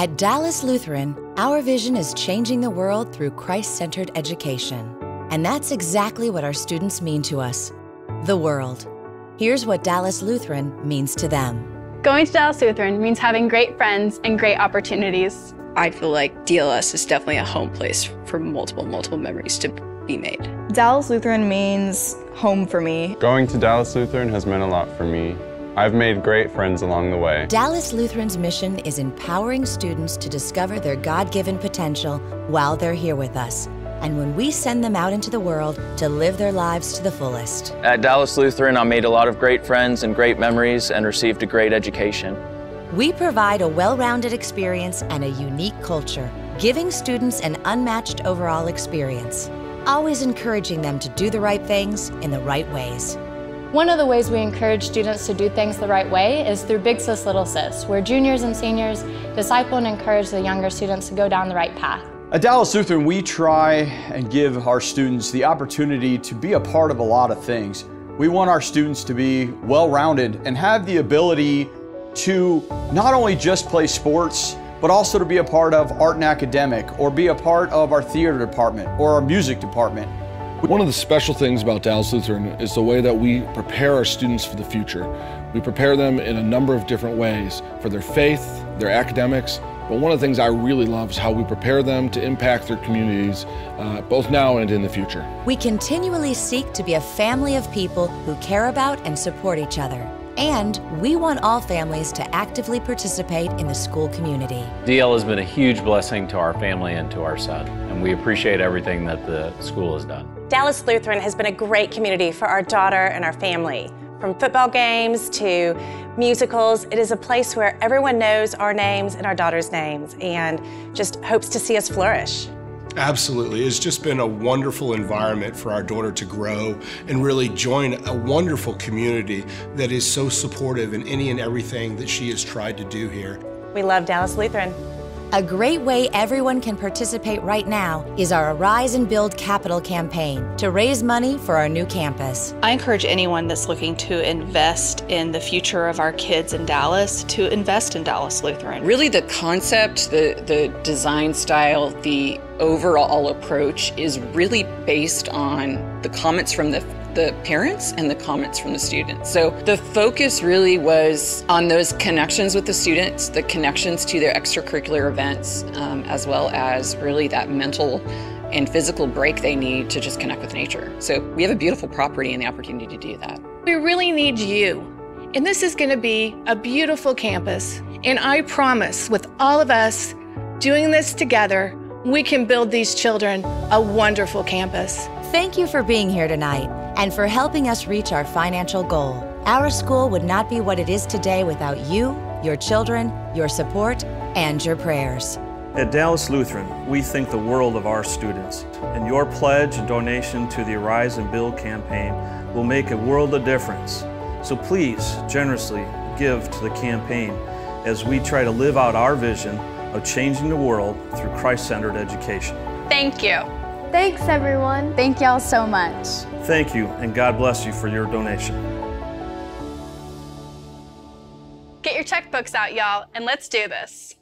At Dallas Lutheran, our vision is changing the world through Christ-centered education. And that's exactly what our students mean to us, the world. Here's what Dallas Lutheran means to them. Going to Dallas Lutheran means having great friends and great opportunities. I feel like DLS is definitely a home place for multiple memories to be made. Dallas Lutheran means home for me. Going to Dallas Lutheran has meant a lot for me. I've made great friends along the way. Dallas Lutheran's mission is empowering students to discover their God-given potential while they're here with us, and when we send them out into the world to live their lives to the fullest. At Dallas Lutheran, I made a lot of great friends and great memories and received a great education. We provide a well-rounded experience and a unique culture, giving students an unmatched overall experience, always encouraging them to do the right things in the right ways. One of the ways we encourage students to do things the right way is through Big Sis, Little Sis, where juniors and seniors disciple and encourage the younger students to go down the right path. At Dallas Lutheran, we try and give our students the opportunity to be a part of a lot of things. We want our students to be well-rounded and have the ability to not only just play sports, but also to be a part of art and academic, or be a part of our theater department or our music department. One of the special things about Dallas Lutheran is the way that we prepare our students for the future. We prepare them in a number of different ways for their faith, their academics, but one of the things I really love is how we prepare them to impact their communities, both now and in the future. We continually seek to be a family of people who care about and support each other. And we want all families to actively participate in the school community. DL has been a huge blessing to our family and to our son, and we appreciate everything that the school has done. Dallas Lutheran has been a great community for our daughter and our family. From football games to musicals, it is a place where everyone knows our names and our daughter's names and just hopes to see us flourish. Absolutely. It's just been a wonderful environment for our daughter to grow and really join a wonderful community that is so supportive in any and everything that she has tried to do here. We love Dallas Lutheran. A great way everyone can participate right now is our Arise and Build Capital campaign to raise money for our new campus. I encourage anyone that's looking to invest in the future of our kids in Dallas to invest in Dallas Lutheran. Really the concept, the design style, the overall approach is really based on the comments from the parents and the comments from the students. So the focus really was on those connections with the students, the connections to their extracurricular events, as well as really that mental and physical break they need to just connect with nature. So we have a beautiful property and the opportunity to do that. We really need you. And this is going to be a beautiful campus. And I promise, with all of us doing this together, we can build these children a wonderful campus. Thank you for being here tonight and for helping us reach our financial goal. Our school would not be what it is today without you, your children, your support, and your prayers. At Dallas Lutheran, we think the world of our students, and your pledge and donation to the Arise and Build campaign will make a world of difference. So please generously give to the campaign as we try to live out our vision of changing the world through Christ-centered education. Thank you. Thanks, everyone. Thank y'all so much. Thank you, and God bless you for your donation. Get your checkbooks out, y'all, and let's do this.